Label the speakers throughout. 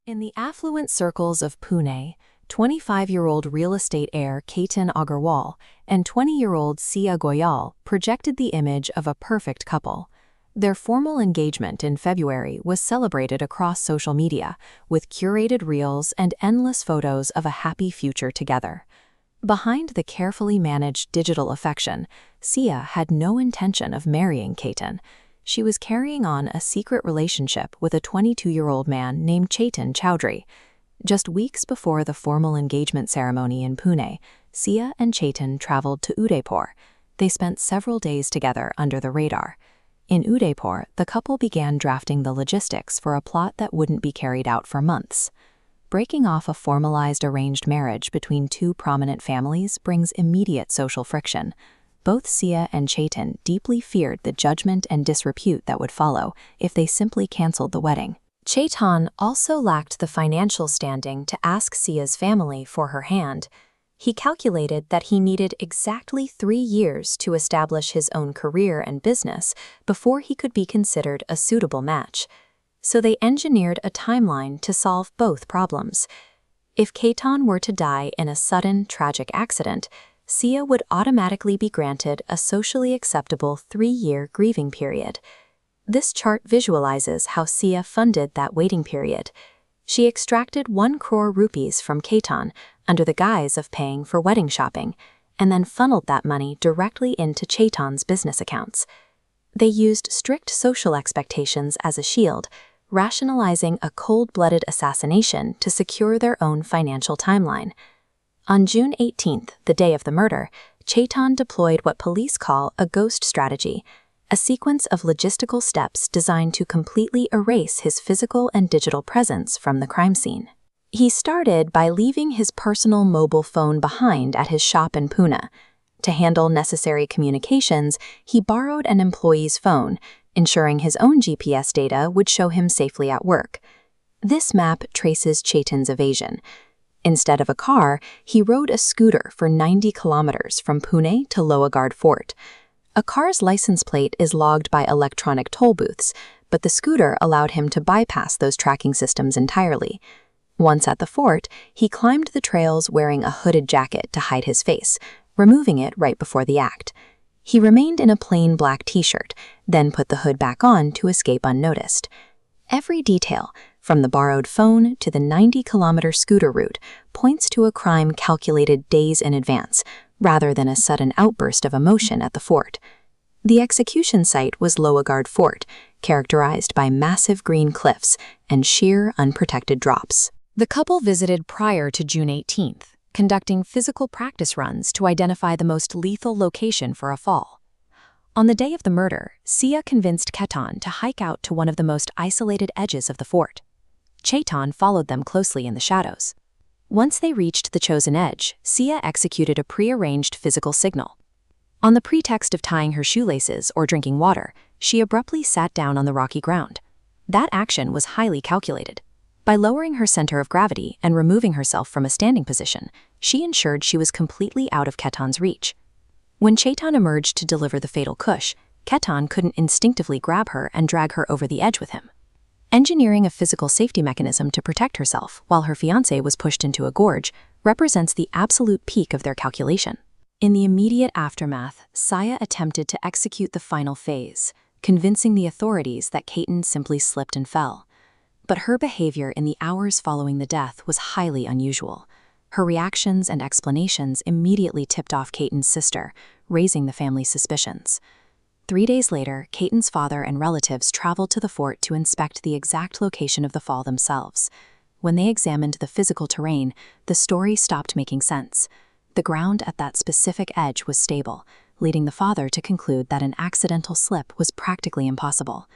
Speaker 1: In the affluent circles of Pune, 25-year-old real estate heir Ketan Agarwal and 20-year-old Siya Goyal projected the image of a perfect couple. Their formal engagement in February was celebrated across social media, with curated reels and endless photos of a happy future together. Behind the carefully managed digital affection, Siya had no intention of marrying Ketan. She was carrying on a secret relationship with a 22-year-old man named Chetan Chaudhary. Just weeks before the formal engagement ceremony in Pune, Siya and Chetan traveled to Udaipur. They spent several days together under the radar. In Udaipur, the couple began drafting the logistics for a plot that wouldn't be carried out for months. Breaking off a formalized arranged marriage between two prominent families brings immediate social friction. Both Siya and Chetan deeply feared the judgment and disrepute that would follow if they simply canceled the wedding. Chetan also lacked the financial standing to ask Siya's family for her hand. He calculated that he needed exactly 3 years to establish his own career and business before he could be considered a suitable match. So they engineered a timeline to solve both problems. If Ketan were to die in a sudden, tragic accident, Siya would automatically be granted a socially acceptable 3-year grieving period. This chart visualizes how Siya funded that waiting period. She extracted 1 crore rupees from Ketan under the guise of paying for wedding shopping, and then funneled that money directly into Chetan's business accounts. They used strict social expectations as a shield, rationalizing a cold-blooded assassination to secure their own financial timeline. On June 18th, the day of the murder, Chetan deployed what police call a ghost strategy, a sequence of logistical steps designed to completely erase his physical and digital presence from the crime scene. He started by leaving his personal mobile phone behind at his shop in Pune. To handle necessary communications, he borrowed an employee's phone, ensuring his own GPS data would show him safely at work. This map traces Chetan's evasion. Instead of a car, he rode a scooter for 90 kilometers from Pune to Lohagad Fort. A car's license plate is logged by electronic toll booths, but the scooter allowed him to bypass those tracking systems entirely. Once at the fort, he climbed the trails wearing a hooded jacket to hide his face, removing it right before the act. He remained in a plain black t-shirt, then put the hood back on to escape unnoticed. Every detail, from the borrowed phone to the 90-kilometer scooter route, points to a crime calculated days in advance, rather than a sudden outburst of emotion at the fort. The execution site was Lohagad Fort, characterized by massive green cliffs and sheer, unprotected drops. The couple visited prior to June 18th, conducting physical practice runs to identify the most lethal location for a fall. On the day of the murder, Siya convinced Ketan to hike out to one of the most isolated edges of the fort. Chetan followed them closely in the shadows. Once they reached the chosen edge, Siya executed a prearranged physical signal. On the pretext of tying her shoelaces or drinking water, she abruptly sat down on the rocky ground. That action was highly calculated. By lowering her center of gravity and removing herself from a standing position, she ensured she was completely out of Ketan's reach. When Chetan emerged to deliver the fatal kush, Ketan couldn't instinctively grab her and drag her over the edge with him. Engineering a physical safety mechanism to protect herself while her fiancé was pushed into a gorge represents the absolute peak of their calculation. In the immediate aftermath, Siya attempted to execute the final phase, convincing the authorities that Ketan simply slipped and fell. But her behavior in the hours following the death was highly unusual. Her reactions and explanations immediately tipped off Ketan's sister, raising the family's suspicions. 3 days later, Ketan's father and relatives traveled to the fort to inspect the exact location of the fall themselves. When they examined the physical terrain, the story stopped making sense. The ground at that specific edge was stable, leading the father to conclude that an accidental slip was practically impossible.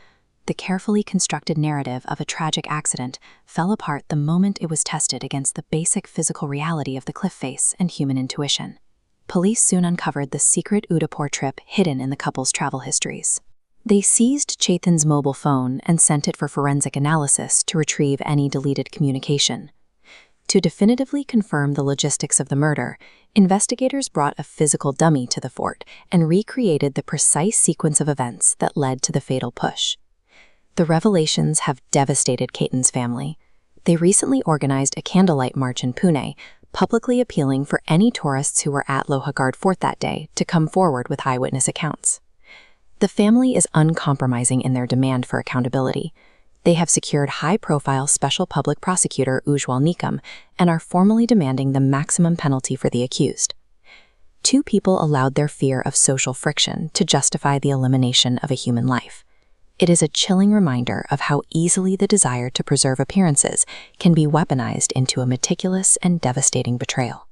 Speaker 1: The carefully constructed narrative of a tragic accident fell apart the moment it was tested against the basic physical reality of the cliff face and human intuition. Police soon uncovered the secret Udaipur trip hidden in the couple's travel histories. They seized Chetan's mobile phone and sent it for forensic analysis to retrieve any deleted communication. To definitively confirm the logistics of the murder, investigators brought a physical dummy to the fort and recreated the precise sequence of events that led to the fatal push. The revelations have devastated Ketan's family. They recently organized a candlelight march in Pune, publicly appealing for any tourists who were at Lohagad Fort that day to come forward with eyewitness accounts. The family is uncompromising in their demand for accountability. They have secured high-profile Special Public Prosecutor Ujjwal Nikam and are formally demanding the maximum penalty for the accused. Two people allowed their fear of social friction to justify the elimination of a human life. It is a chilling reminder of how easily the desire to preserve appearances can be weaponized into a meticulous and devastating betrayal.